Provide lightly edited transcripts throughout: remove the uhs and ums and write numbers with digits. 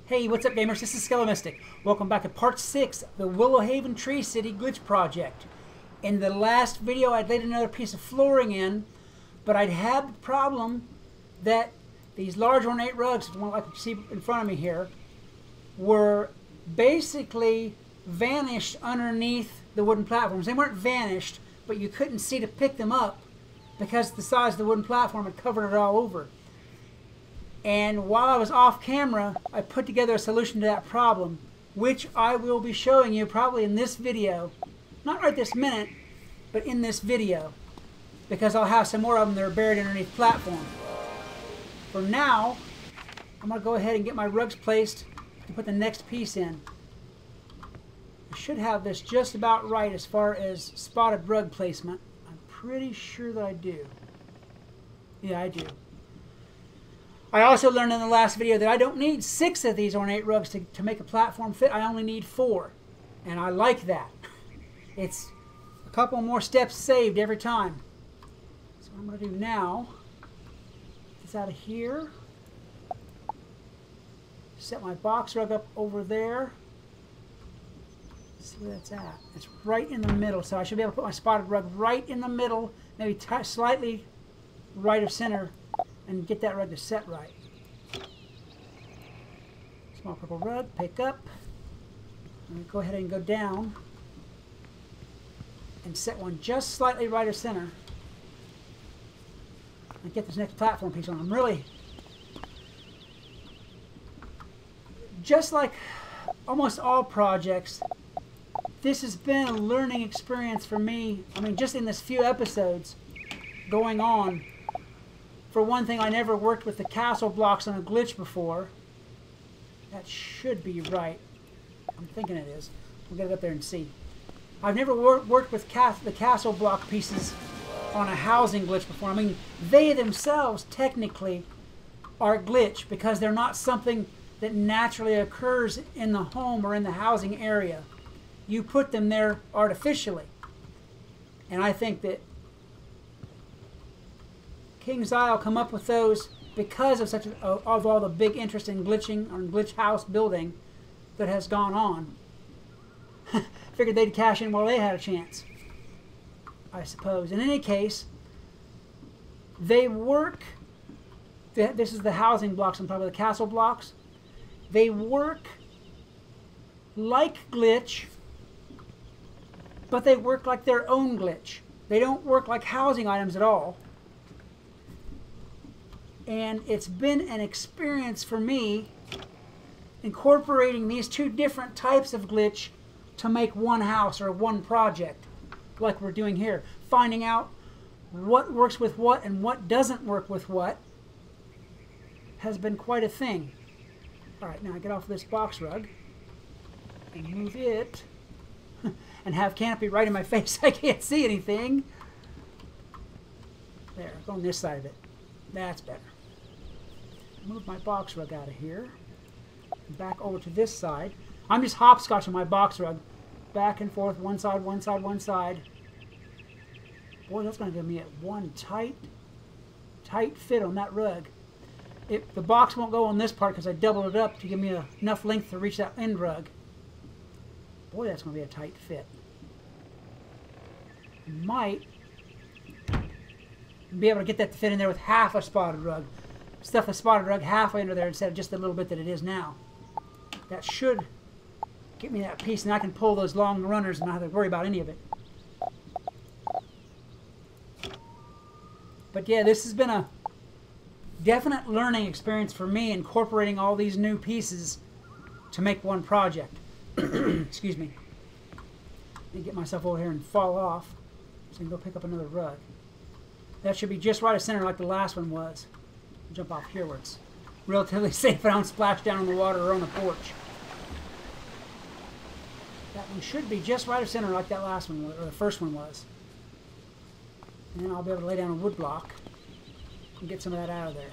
Hey, what's up gamers? This is Mystic. Welcome back to part 6 of the Willowhaven Tree City glitch project. In the last video I'd laid another piece of flooring in, but I'd had the problem that these large ornate rugs, the one like you see in front of me here, were basically vanished underneath the wooden platforms. They weren't vanished, but you couldn't see to pick them up because the size of the wooden platform had covered it all over. And while I was off camera, I put together a solution to that problem, which I will be showing you probably in this video. Not right this minute, but in this video. Because I'll have some more of them that are buried underneath the platform. For now, I'm going to go ahead and get my rugs placed to put the next piece in. I should have this just about right as far as spotted rug placement. I'm pretty sure that I do. Yeah, I do. I also learned in the last video that I don't need 6 of these ornate rugs to make a platform fit. I only need 4. And I like that. It's a couple more steps saved every time. So what I'm going to do now, get this out of here. Set my box rug up over there. Let's see where that's at. It's right in the middle. So I should be able to put my spotted rug right in the middle, maybe slightly right of center, and get that rug to set right. Small purple rug, pick up. I'm going to go ahead and go down and set one just slightly right of center and get this next platform piece on. I'm really, just like almost all projects, this has been a learning experience for me. I mean, just in this few episodes going on. For one thing, I never worked with the castle blocks on a glitch before. That should be right. I'm thinking it is. We'll get it up there and see. I've never worked with the castle block pieces on a housing glitch before. I mean, they themselves technically are a glitch because they're not something that naturally occurs in the home or in the housing area. You put them there artificially. And I think that King's Isle come up with those because of of all the big interest in glitching or glitch house building that has gone on. Figured they'd cash in while they had a chance, I suppose. In any case, they work. This is the housing blocks on top of the castle blocks. They work like glitch, but they work like their own glitch. They don't work like housing items at all. And it's been an experience for me incorporating these two different types of glitch to make one house or one project like we're doing here. Finding out what works with what and what doesn't work with what has been quite a thing. Alright, now I get off of this box rug and move it and have canopy right in my face. I can't see anything. There, go on this side of it. That's better. Move my box rug out of here. Back over to this side. I'm just hopscotching my box rug. Back and forth, one side, one side, one side. Boy, that's going to give me one tight fit on that rug. The box won't go on this part because I doubled it up to give me enough length to reach that end rug. Boy, that's going to be a tight fit. Might be able to get that to fit in there with half a spotted rug. Stuff a spotted rug halfway under there instead of just the little bit that it is now. That should get me that piece, and I can pull those long runners and not have to worry about any of it. But yeah, this has been a definite learning experience for me, incorporating all these new pieces to make one project. Excuse me. Let me get myself over here and fall off so I can go pick up another rug. That should be just right of center like the last one was. Jump off here where it's relatively safe and I don't splash down in the water or on the porch. That one should be just right of center like that last one, or the first one was. And then I'll be able to lay down a wood block and get some of that out of there.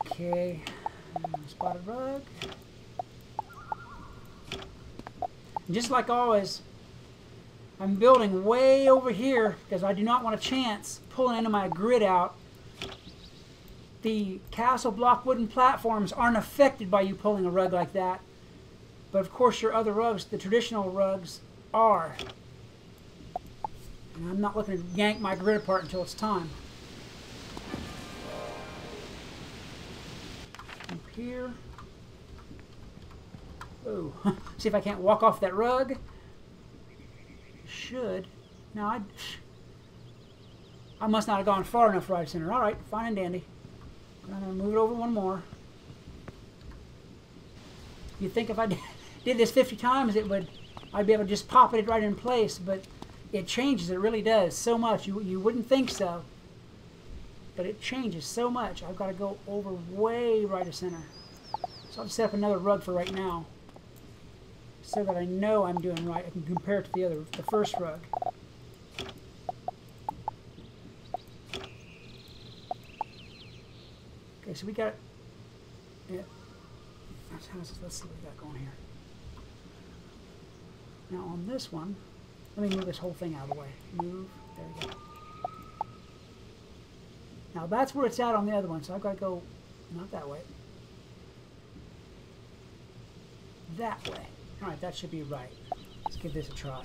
Okay, spotted rug. And just like always, I'm building way over here because I do not want a chance pulling into my grid out the castle block wooden platforms aren't affected by you pulling a rug like that. But of course your other rugs, the traditional rugs, are. And I'm not looking to yank my grid apart until it's time. Up here. Oh, see if I can't walk off that rug. Should. Now I must not have gone far enough right center. All right, fine and dandy. I'm going to move it over one more. You'd think if I did this 50 times, I'd be able to just pop it right in place, but it changes. It really does so much. You wouldn't think so, but it changes so much. I've got to go over way right of center. So I'll just set up another rug for right now, so that I know I'm doing right. I can compare it to the first rug. Okay, so we got, yeah. Let's see what we got going here. Now on this one, let me move this whole thing out of the way. Move, there we go. Now that's where it's at on the other one, so I've got to go, not that way. That way. All right, that should be right. Let's give this a try.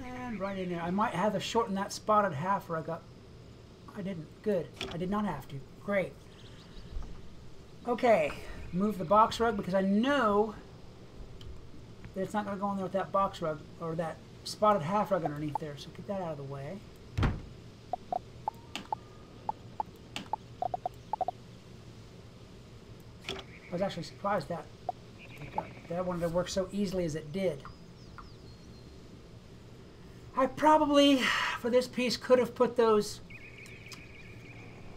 And right in there. I might have to shorten that spotted half rug up. I didn't. Good. I did not have to. Great. Okay. Move the box rug because I know that it's not going to go in there with that box rug or that spotted half rug underneath there. So get that out of the way. I was actually surprised that that wanted to work so easily as it did. I probably, for this piece, could have put those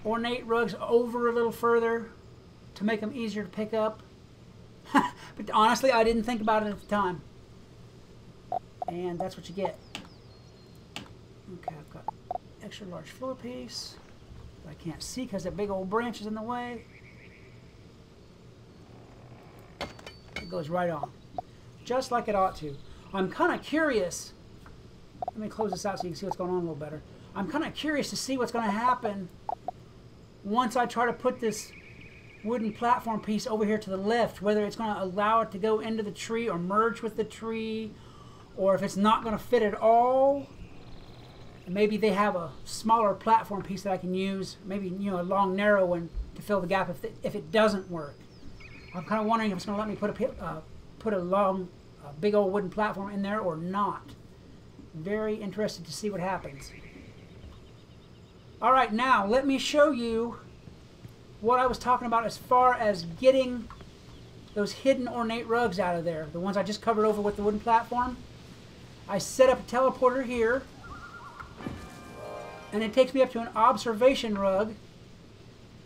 ornate rugs over a little further to make them easier to pick up. But honestly, I didn't think about it at the time. And that's what you get. Okay, I've got extra large floor piece. I can't see because that big old branch is in the way. It goes right on. Just like it ought to. I'm kind of curious. Let me close this out so you can see what's going on a little better. I'm kind of curious to see what's going to happen once I try to put this wooden platform piece over here to the left, whether it's going to allow it to go into the tree or merge with the tree, or if it's not going to fit at all. Maybe they have a smaller platform piece that I can use, maybe, you know, a long narrow one to fill the gap if it doesn't work. I'm kind of wondering if it's going to let me put a long, big old wooden platform in there or not. Very interested to see what happens. All right, now let me show you what I was talking about as far as getting those hidden ornate rugs out of there, the ones I just covered over with the wooden platform. I set up a teleporter here, and it takes me up to an observation rug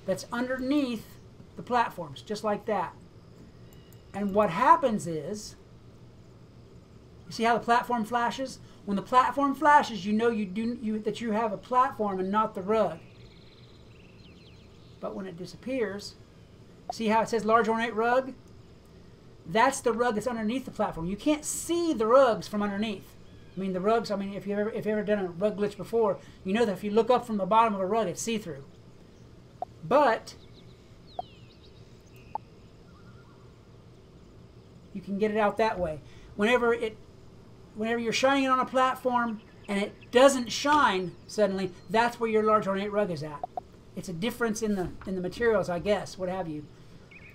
that's underneath the platforms, just like that. And what happens is, you see how the platform flashes? When the platform flashes, you know that you have a platform and not the rug. But when it disappears, see how it says large ornate rug? That's the rug that's underneath the platform. You can't see the rugs from underneath. I mean, the rugs, I mean, if you've ever done a rug glitch before, you know that if you look up from the bottom of a rug, it's see-through. But you can get it out that way. Whenever you're shining it on a platform and it doesn't shine suddenly, that's where your large ornate rug is at. It's a difference in the materials, I guess, what have you.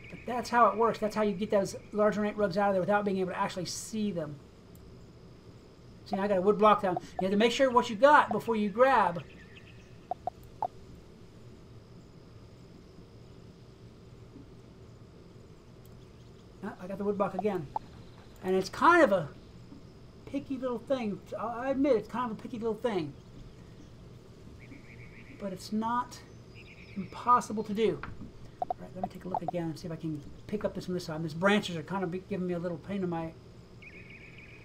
But that's how it works. That's how you get those large ornate rugs out of there without being able to actually see them. See, I got a wood block down. You have to make sure what you got before you grab. I got the wood block again. And it's kind of a picky little thing. I admit it's kind of a picky little thing. But it's not impossible to do. All right, let me take a look again and see if I can pick up this on this side. These branches are kind of giving me a little pain in my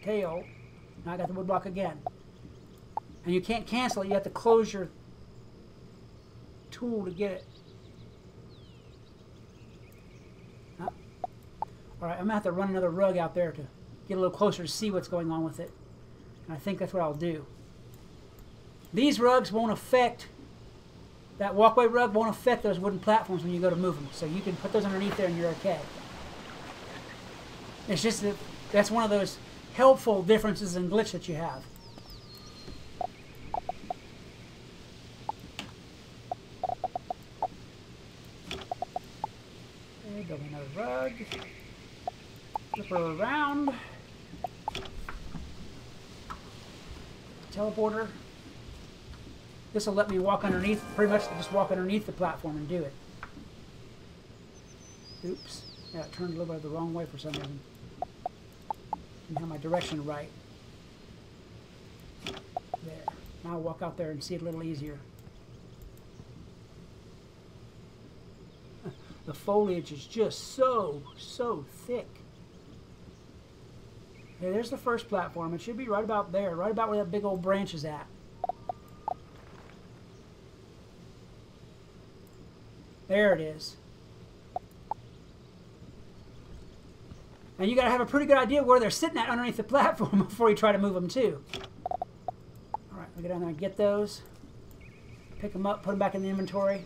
tail. Now I got the wood block again. And you can't cancel it. You have to close your tool to get it. Alright, I'm going to have to run another rug out there to get a little closer to see what's going on with it. And I think that's what I'll do. These rugs won't affect, that walkway rug won't affect those wooden platforms when you go to move them. So you can put those underneath there and you're okay. It's just that that's one of those helpful differences in glitch that you have. Okay, build another rug. Flip her around. Teleporter. This will let me walk underneath, pretty much just walk underneath the platform and do it. Oops. Yeah, it turned a little bit the wrong way for some reason. Didn't have my direction right. There. Now I'll walk out there and see it a little easier. The foliage is just so thick. Okay, there's the first platform. It should be right about there, right about where that big old branch is at. There it is. And you got to have a pretty good idea where they're sitting at underneath the platform before you try to move them too. All right, we'll get down there and get those. Pick them up, put them back in the inventory.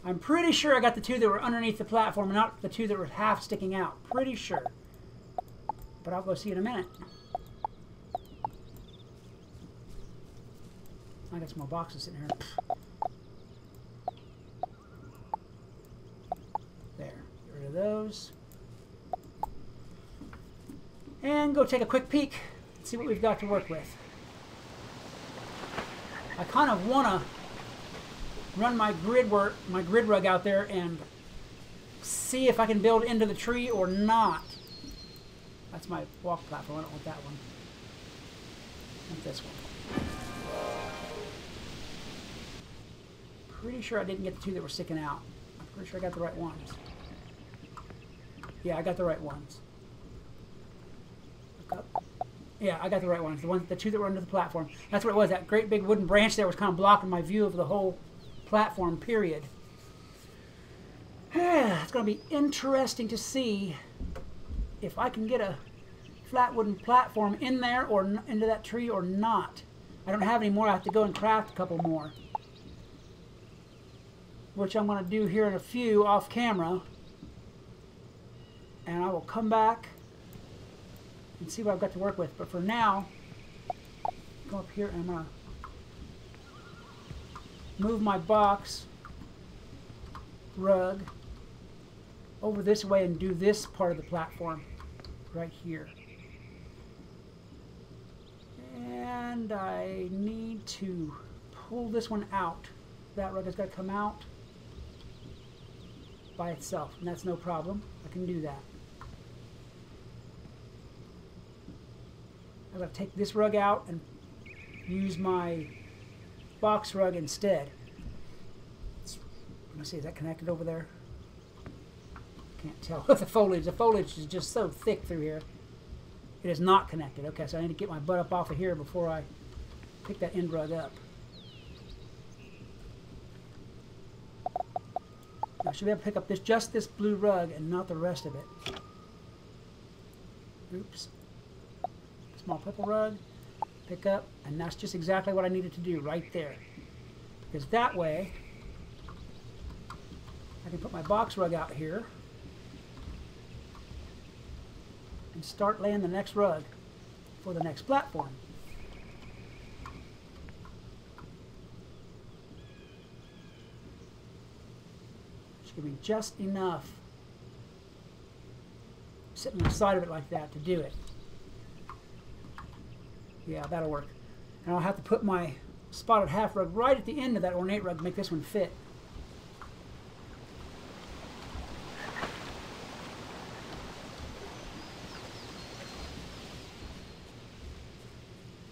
I'm pretty sure I got the two that were underneath the platform and not the two that were half sticking out. Pretty sure. But I'll go see in a minute. I got some more boxes sitting here. There. Get rid of those. And go take a quick peek and see what we've got to work with. I kind of want to run my grid rug out there and see if I can build into the tree or not. That's my walk platform. I don't want that one. I want this one. Pretty sure I didn't get the two that were sticking out. I'm pretty sure I got the right ones. Yeah, I got the right ones. Look up. Yeah, I got the right ones. The two that were under the platform. That's what it was. That great big wooden branch there was kind of blocking my view of the whole platform, period. It's going to be interesting to see if I can get a flat wooden platform in there or into that tree or not. I don't have any more. I have to go and craft a couple more, which I'm going to do here in a few off camera. And I will come back and see what I've got to work with. But for now, go up here and I'm going to move my box rug over this way and do this part of the platform right here. And I need to pull this one out. That rug has got to come out by itself, and that's no problem. I can do that. I've got to take this rug out and use my box rug instead. Let me see, is that connected over there? Can't tell with the foliage. The foliage is just so thick through here. It is not connected. Okay, so I need to get my butt up off of here before I pick that end rug up. I should be able to pick up just this blue rug and not the rest of it. Oops. Small purple rug. Pick up, and that's just exactly what I needed to do right there. Because that way, I can put my box rug out here and start laying the next rug for the next platform. Should give me just enough sitting on the side of it like that to do it. Yeah, that'll work. And I'll have to put my spotted half rug right at the end of that ornate rug to make this one fit.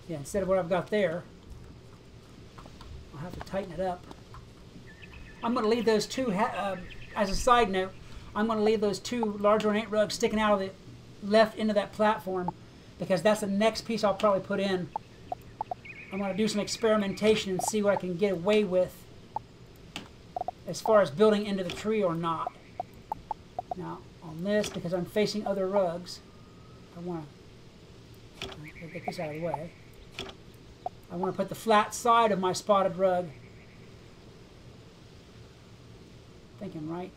Yeah, instead of what I've got there, I'll have to tighten it up. I'm going to leave those two, as a side note, I'm going to leave those two large ornate rugs sticking out of the left end of that platform, because that's the next piece I'll probably put in. I'm going to do some experimentation and see what I can get away with as far as building into the tree or not. Now, on this because I'm facing other rugs. I want to get this out of the way. I want to put the flat side of my spotted rug. Thinking right.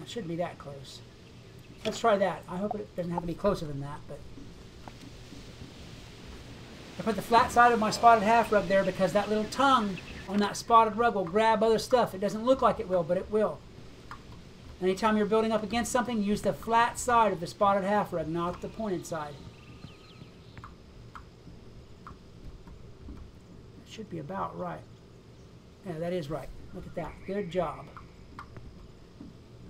It shouldn't be that close. Let's try that. I hope it doesn't have to be closer than that, but I put the flat side of my spotted half rug there because that little tongue on that spotted rug will grab other stuff. It doesn't look like it will, but it will. Anytime you're building up against something, use the flat side of the spotted half rug, not the pointed side. It should be about right. Yeah, that is right. Look at that. Good job.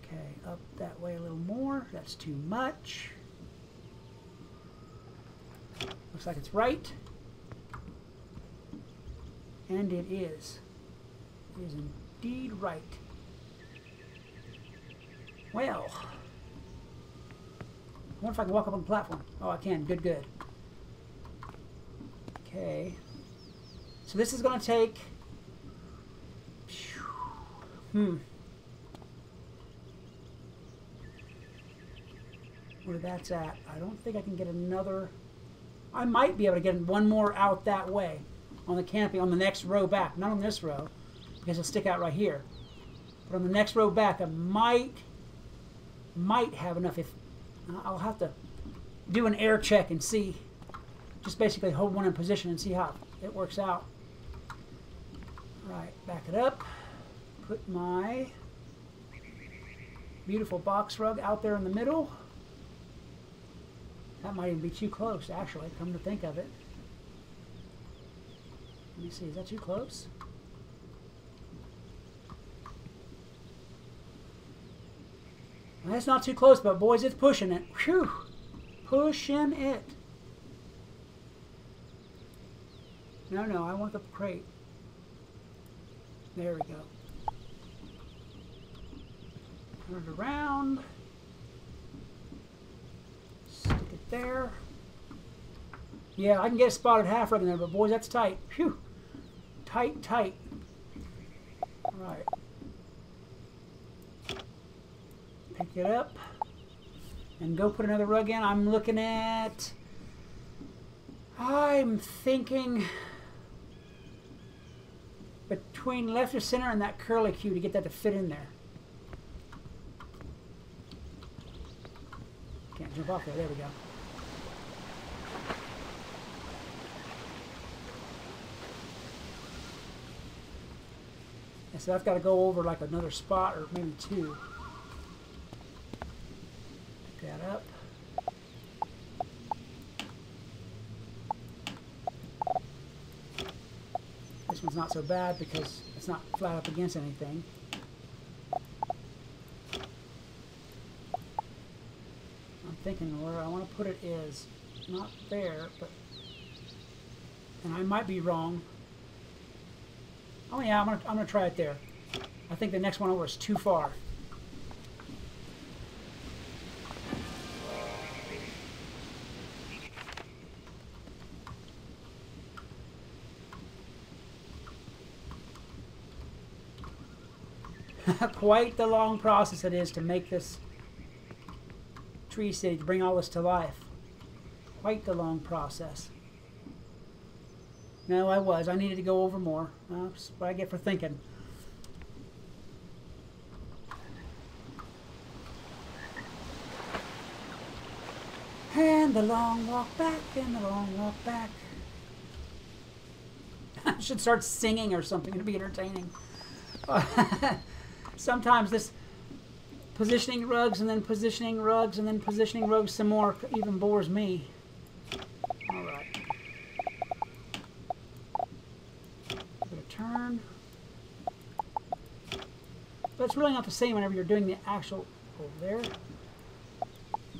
Okay, up that way a little more. That's too much. Looks like it's right. And it is. It is indeed right. Well, I wonder if I can walk up on the platform. Oh, I can. Good, good. Okay. So this is going to take... Where that's at. I don't think I can get another... I might be able to get one more out that way on the canopy on the next row back. Not on this row, because it'll stick out right here. But on the next row back, I might have enough. If I'll have to do an air check and see. Just basically hold one in position and see how it works out. Right, back it up. Put my beautiful box rug out there in the middle. That might even be too close, actually, come to think of it. Let me see, is that too close? Well, that's not too close, but boys, it's pushing it. Whew! Pushing it. No, no, I want the crate. There we go. Turn it around. Stick it there. Yeah, I can get a spotted half rug in there, but boys, that's tight. Phew. Tight, tight. All right. Pick it up and go put another rug in. I'm looking at... I'm thinking between left or center and that curly cue to get that to fit in there. Can't jump off there. There we go. And so I've got to go over like another spot or maybe two. Pick that up. This one's not so bad because it's not flat up against anything. I'm thinking where I want to put it is not there, but, and I might be wrong. Oh yeah, I'm gonna try it there. I think the next one over is too far. Quite the long process it is to make this tree city, to bring all this to life. Quite the long process. No, I needed to go over more. That's what I get for thinking. And the long walk back, and the long walk back. I should start singing or something. It'd be entertaining. Sometimes this positioning rugs and then positioning rugs and then positioning rugs some more even bores me. All right. Give it a turn. But it's really not the same whenever you're doing the actual... Over there.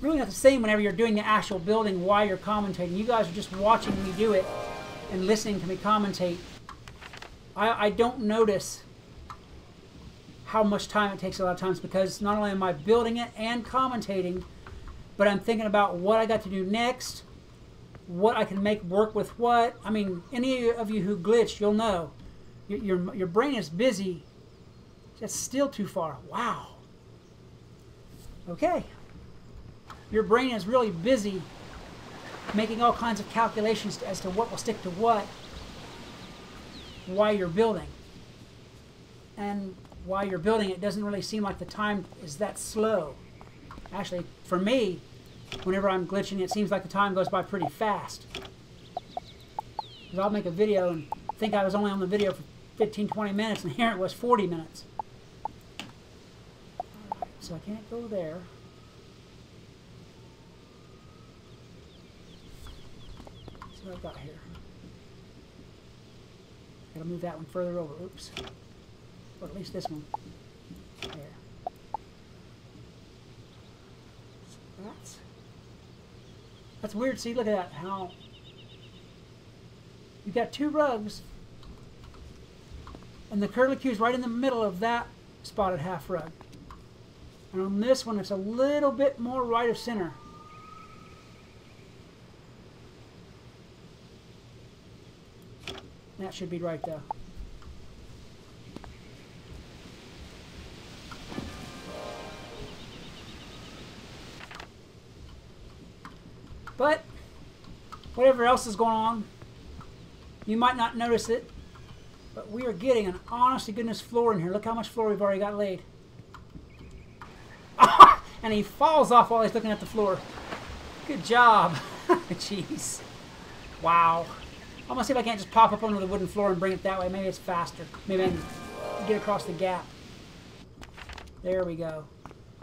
Really not the same whenever you're doing the actual building while you're commentating. You guys are just watching me do it and listening to me commentate. I don't notice how much time it takes a lot of times because not only am I building it and commentating, but I'm thinking about what I got to do next, what I can make work with what. I mean, any of you who glitch, you'll know. Your brain is busy That's still too far. Wow. Okay. Your brain is really busy making all kinds of calculations as to what will stick to what while you're building. And while you're building, it doesn't really seem like the time is that slow. Actually, for me, whenever I'm glitching, it seems like the time goes by pretty fast. Because I'll make a video and think I was only on the video for 15, 20 minutes, and here it was 40 minutes. Alright, so I can't go there. Let's see what I've got here. Gotta move that one further over. Oops. Or at least this one. There. So that's weird. See, look at that. How you've got two rugs, and the curlicue is right in the middle of that spotted half rug. And on this one, it's a little bit more right of center. That should be right though. But whatever else is going on, you might not notice it, but we are getting an honest to goodness floor in here. Look how much floor we've already got laid. And he falls off while he's looking at the floor. Good job. Jeez. Wow. I'm going to see if I can't just pop up onto the wooden floor and bring it that way. Maybe it's faster. Maybe I can get across the gap. There we go.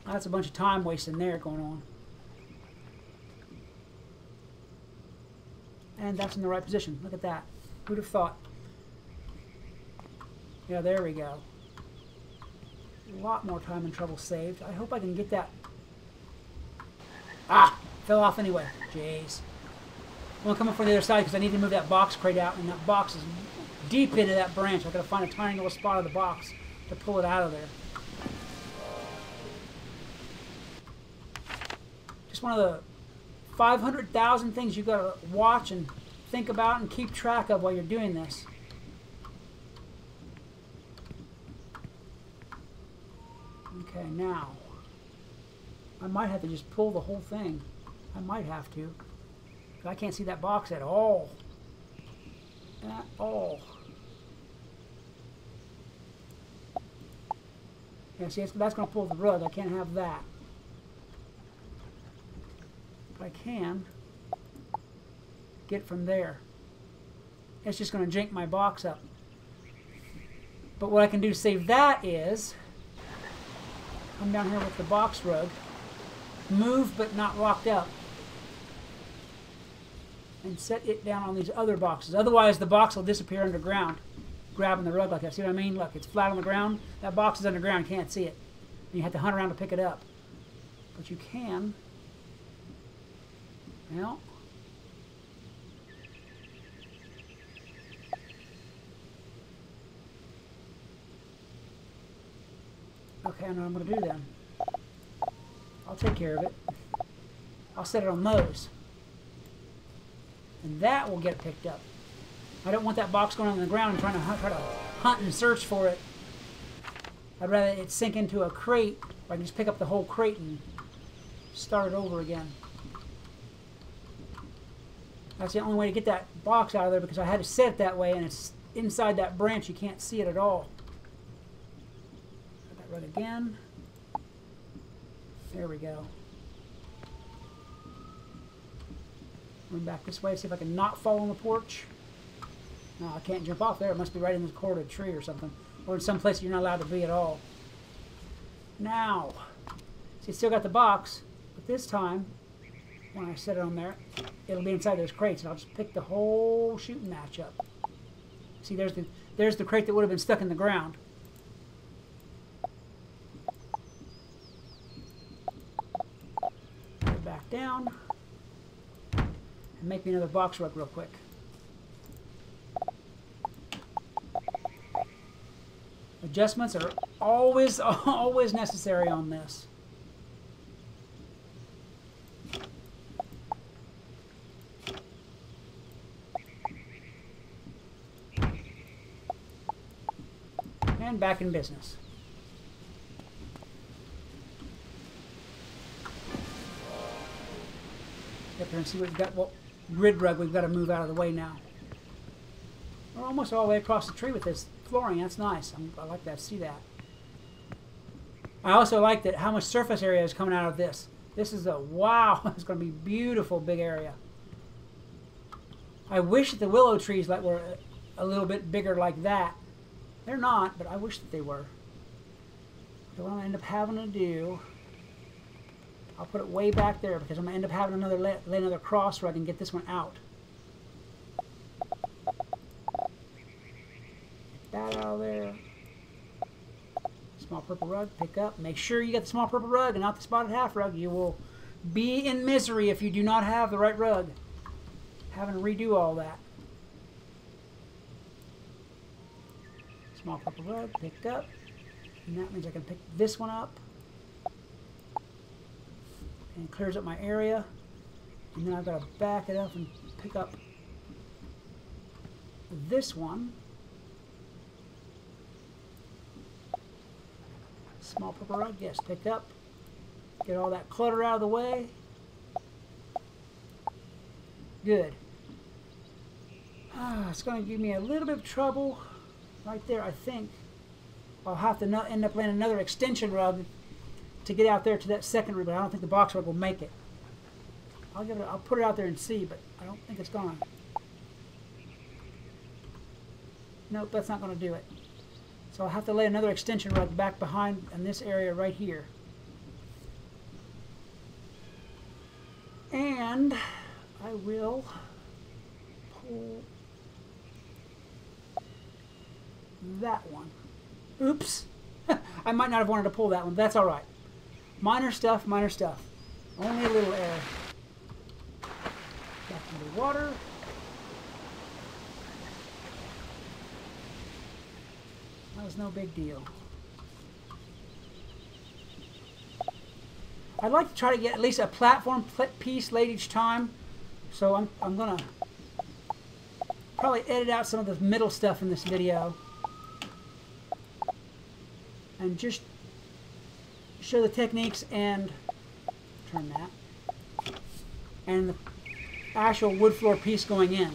That's a bunch of time wasting there going on. And that's in the right position. Look at that. Who'd have thought? Yeah, there we go. A lot more time and trouble saved. I hope I can get that. Ah! Fell off anyway. Jeez. I'm going to come up from the other side because I need to move that box crate out, and that box is deep into that branch. I've got to find a tiny little spot of the box to pull it out of there. Just one of the 500,000 things you've got to watch and think about and keep track of while you're doing this. Okay, now I might have to just pull the whole thing. I might have to. I can't see that box at all. At all. Yeah, see, that's going to pull the rug. I can't have that. But I can get from there. It's just going to jink my box up. But what I can do to save that is come down here with the box rug, move but not locked up, and set it down on these other boxes. Otherwise, the box will disappear underground, grabbing the rug like that. See what I mean? Look, it's flat on the ground. That box is underground. You can't see it. And you have to hunt around to pick it up. But you can. Well. Okay, I know what I'm going to do then. I'll take care of it. I'll set it on those. And that will get picked up. I don't want that box going on the ground and trying to hunt and search for it. I'd rather it sink into a crate, or I can just pick up the whole crate and start it over again. That's the only way to get that box out of there, because I had to set it that way, and it's inside that branch. You can't see it at all. Put that right again. There we go. Run back this way, see if I can not fall on the porch. No, I can't jump off there. It must be right in the cord of a tree or something. Or in some place you're not allowed to be at all. Now, see, it's still got the box, but this time, when I set it on there, it'll be inside those crates, and I'll just pick the whole shooting match up. See, there's the crate that would have been stuck in the ground. Put it back down. Make me another box rug real quick. Adjustments are always necessary on this. And back in business. here and see what we've got, what grid rug we've got to move out of the way now. We're almost all the way across the tree with this flooring. That's nice. I like that. See that. I also like that how much surface area is coming out of this. This is a wow. It's going to be beautiful big area. I wish that the willow trees were a little bit bigger like that. They're not, but I wish that they were. So what I'm going to end up having to do, I'll put it way back there because I'm going to end up having lay another cross rug and get this one out. Get that out of there. Small purple rug, pick up. Make sure you get the small purple rug and not the spotted half rug. You will be in misery if you do not have the right rug. Having to redo all that. Small purple rug, picked up. And that means I can pick this one up. And it clears up my area. And then I've got to back it up and pick up this one. Small purple rug, yes, pick up. Get all that clutter out of the way. Good. It's going to give me a little bit of trouble right there, I think. I'll have to end up laying another extension rug to get out there to that second room, but I don't think the box rug will make it. I'll put it out there and see, but I don't think it's going to. Nope, that's not going to do it. So I'll have to lay another extension rug back behind in this area right here. And I will pull that one. Oops. I might not have wanted to pull that one. That's all right. Minor stuff, minor stuff. Only a little error. Back into water. That was no big deal. I'd like to try to get at least a platform piece laid each time. So I'm going to probably edit out some of the middle stuff in this video. And just show the techniques and turn that. And the actual wood floor piece going in.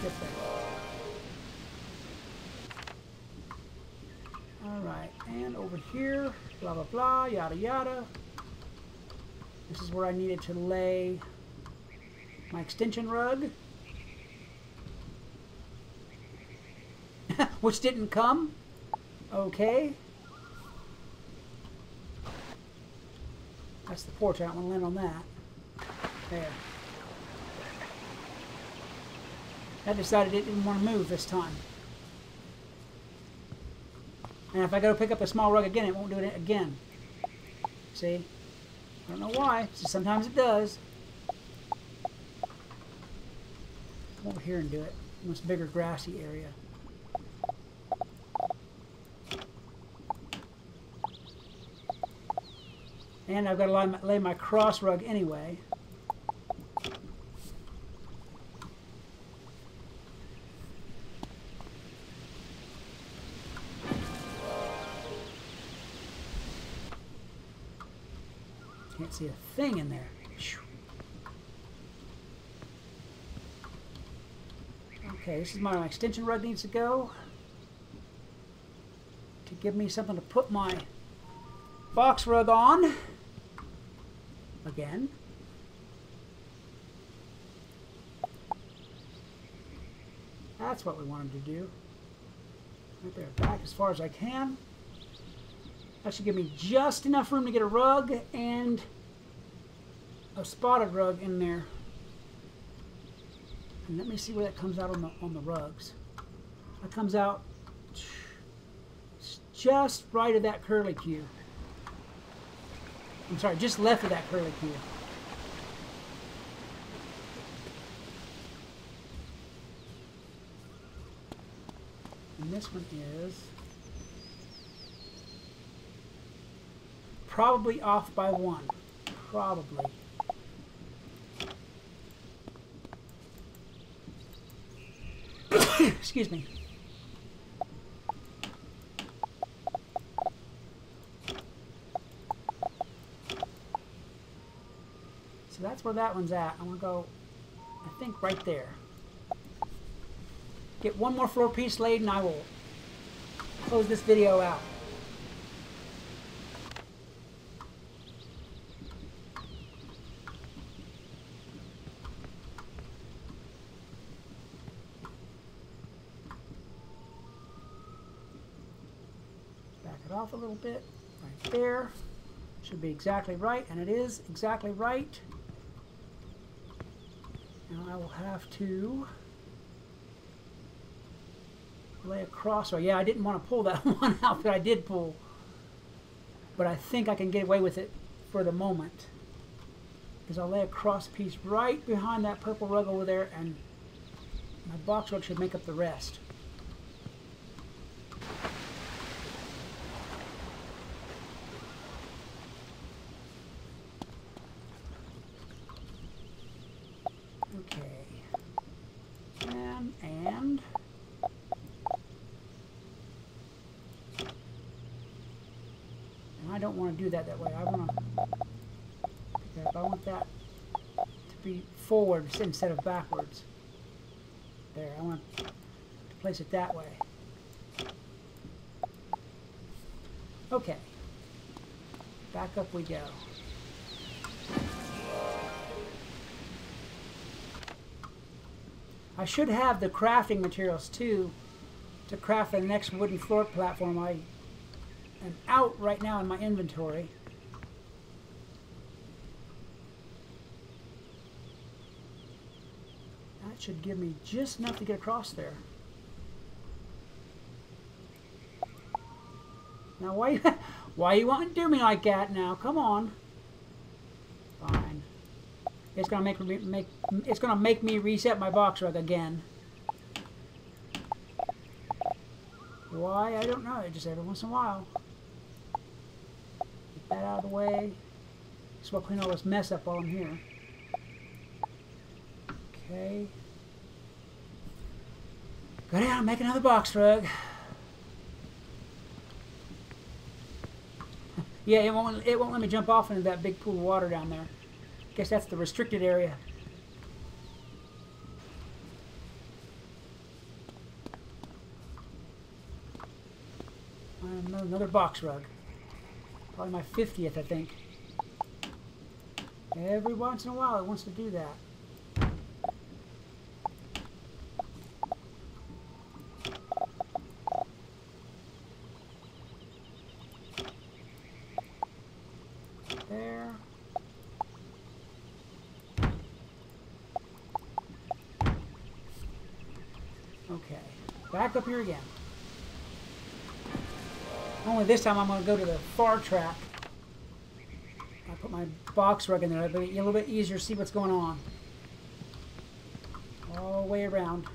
Get there. Alright, and over here, blah blah blah, yada yada. This is where I needed to lay my extension rug. Which didn't come. Okay. That's the porch. I don't want to land on that. There. I decided it didn't want to move this time. And if I go to pick up a small rug again, it won't do it again. See? I don't know why. Just sometimes it does. Come over here and do it. In this bigger grassy area. And I've got to lay my cross rug anyway. Can't see a thing in there. Okay, this is my extension rug needs to go. To give me something to put my box rug on. Again. That's what we wanted to do. Right there, back as far as I can. That should give me just enough room to get a rug and a spotted rug in there. And let me see where that comes out on the rugs. That comes out just right of that curly cue. I'm sorry, just left of that curly cue. And this one is probably off by one. Probably. Excuse me. So that's where that one's at. I'm going to go, I think, right there. Get one more floor piece laid and I will close this video out. Back it off a little bit, right there. Should be exactly right, and it is exactly right. Now I will have to lay across. So yeah, I didn't want to pull that one out, but I did pull. But I think I can get away with it for the moment. Because I'll lay a cross piece right behind that purple rug over there, and my box rug should make up the rest. I don't want to do that way. I want that to be forward instead of backwards. There, I want to place it that way. Okay. Back up we go. I should have the crafting materials too to craft the next wooden floor platform. I am out right now in my inventory. That should give me just enough to get across there. Now why you want to do me like that now? Come on. Fine. It's gonna make me reset my box rug again. Why? I don't know. Just every once in a while. Get that out of the way. Just want to clean all this mess up while I'm here. Okay. Go down, make another box rug. Yeah, it won't let me jump off into that big pool of water down there. Guess that's the restricted area. Another box rug. Probably my 50th, I think. Every once in a while it wants to do that. There. Okay, back up here again. Only this time I'm going to go to the far track. I put my box rug in there. It'll be a little bit easier to see what's going on. All the way around.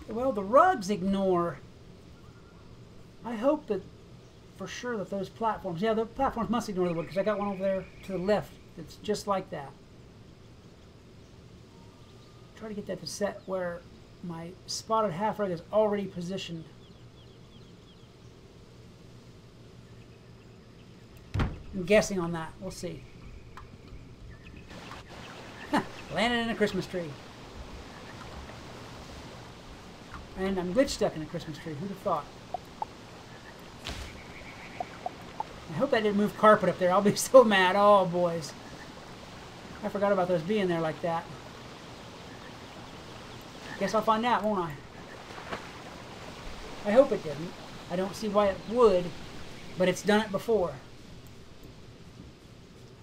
Well, the rugs ignore. I hope that for sure that those platforms, yeah, the platforms must ignore the wood because I got one over there to the left that's just like that. Try to get that to set where my spotted half rug is already positioned. I'm guessing on that. We'll see. Landed in a Christmas tree. And I'm glitch stuck in a Christmas tree. Who'd have thought? I hope I didn't move carpet up there. I'll be so mad. Oh, boys. I forgot about those being there like that. Guess I'll find out, won't I? I hope it didn't. I don't see why it would, but it's done it before.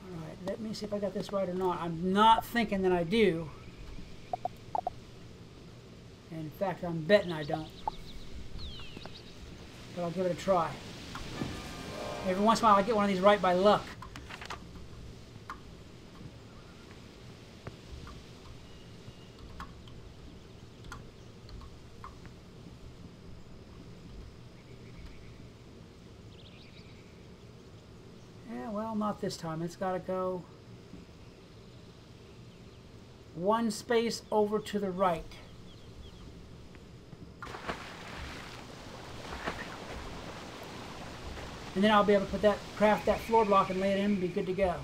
Alright, let me see if I got this right or not. I'm not thinking that I do. In fact, I'm betting I don't. But I'll give it a try. Every once in a while I get one of these right by luck. Yeah, well, not this time. It's got to go one space over to the right. And then I'll be able to craft that floor block and lay it in and be good to go.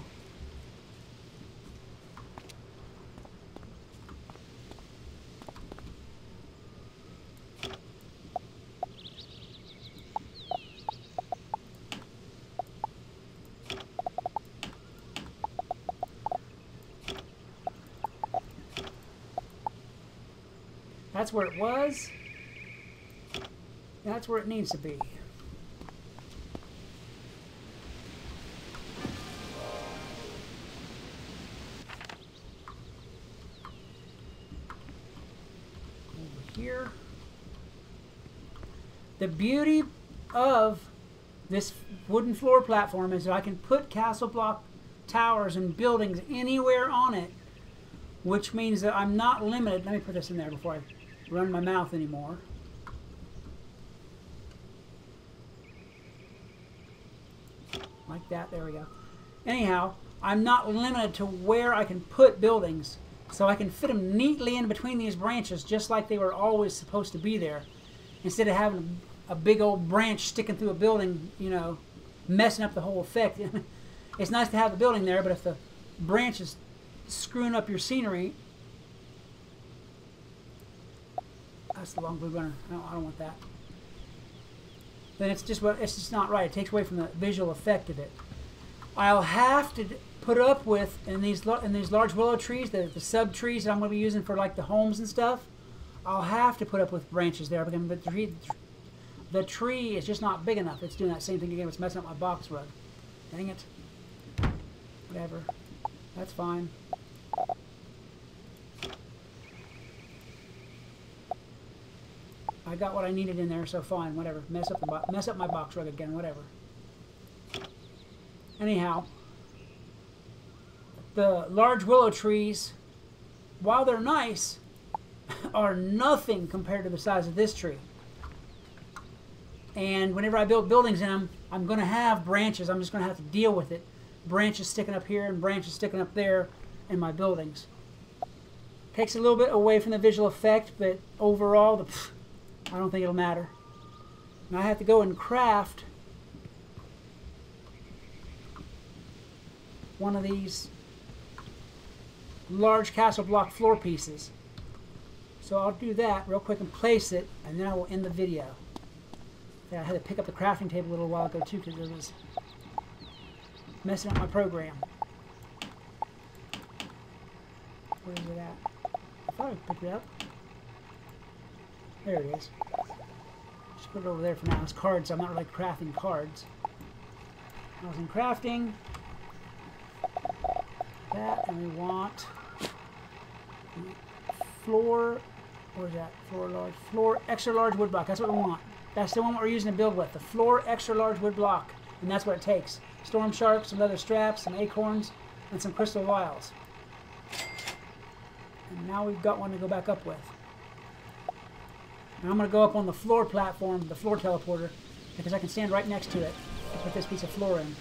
That's where it was. That's where it needs to be. Over here. The beauty of this wooden floor platform is that I can put castle block towers and buildings anywhere on it, which means that I'm not limited. Let me put this in there before I run my mouth anymore. Like that, there we go. Anyhow, I'm not limited to where I can put buildings, so I can fit them neatly in between these branches just like they were always supposed to be there, instead of having a big old branch sticking through a building, you know, messing up the whole effect. It's nice to have the building there, but if the branch is screwing up your scenery, that's the long blue runner. I don't want that. Then it's just not right. It takes away from the visual effect of it. I'll have to put up with in these large willow trees, the sub trees that I'm going to be using for like the homes and stuff. I'll have to put up with branches there because the tree is just not big enough. It's doing that same thing again. It's messing up my box rug. Dang it. Whatever. That's fine. I got what I needed in there, so fine, whatever. Mess up my box rug again, whatever. Anyhow, the large willow trees, while they're nice, are nothing compared to the size of this tree. And whenever I build buildings in them, I'm going to have branches. I'm just going to have to deal with it. Branches sticking up here and branches sticking up there in my buildings. Takes a little bit away from the visual effect, but overall, I don't think it'll matter. And I have to go and craft one of these large castle block floor pieces. So I'll do that real quick and place it, and then I will end the video. Yeah, I had to pick up the crafting table a little while ago too because it was messing up my program. Where is it at? I thought I picked it up. There it is. Just put it over there for now. It's cards. I'm not really crafting cards. I was in crafting. That, and we want floor. Where's that? Floor large. Floor extra large wood block. That's what we want. That's the one we're using to build with. The floor extra large wood block. And that's what it takes. Storm sharks, some leather straps, some acorns, and some crystal vials. And now we've got one to go back up with. And I'm going to go up on the floor platform, the floor teleporter, because I can stand right next to it and put this piece of floor in.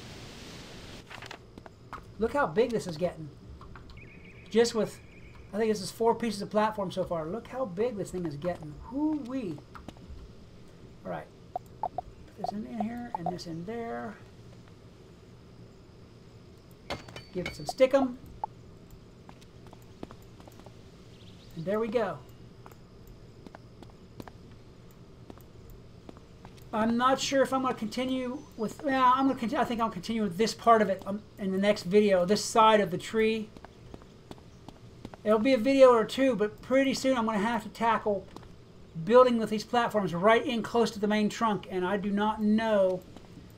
Look how big this is getting. Just with, I think this is 4 pieces of platform so far. Look how big this thing is getting. Hoo-wee. Alright. Put this in here and this in there. Give it some stickum. And there we go. I'm not sure if I'm going to continue with. Well, I'm going to. I think I'll continue with this part of it in the next video. This side of the tree. It'll be a video or two, but pretty soon I'm going to have to tackle building with these platforms right in close to the main trunk, and I do not know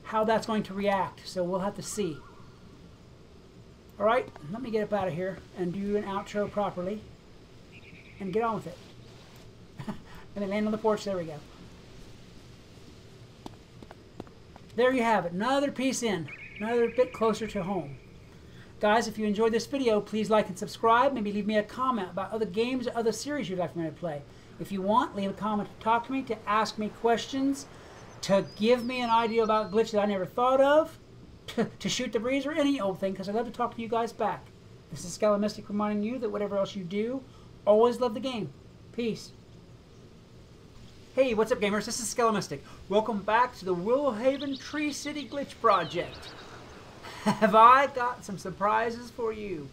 how that's going to react. So we'll have to see. All right, let me get up out of here and do an outro properly, and get on with it. And then land on the porch. There we go. There you have it. Another piece in. Another bit closer to home. Guys, if you enjoyed this video, please like and subscribe. Maybe leave me a comment about other games or other series you'd like me to play. If you want, leave a comment to talk to me, to ask me questions, to give me an idea about a glitch that I never thought of, to shoot the breeze, or any old thing, because I love to talk to you guys back. This is Skylar Mystic reminding you that whatever else you do, always love the game. Peace. Hey, Hey, what's up gamers? This is Mystic. Welcome back to the Willowhaven Tree City Glitch Project. Have I got some surprises for you?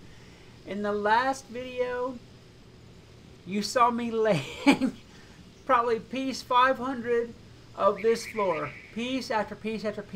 In the last video, you saw me laying probably piece 500 of this floor. Piece after piece after piece.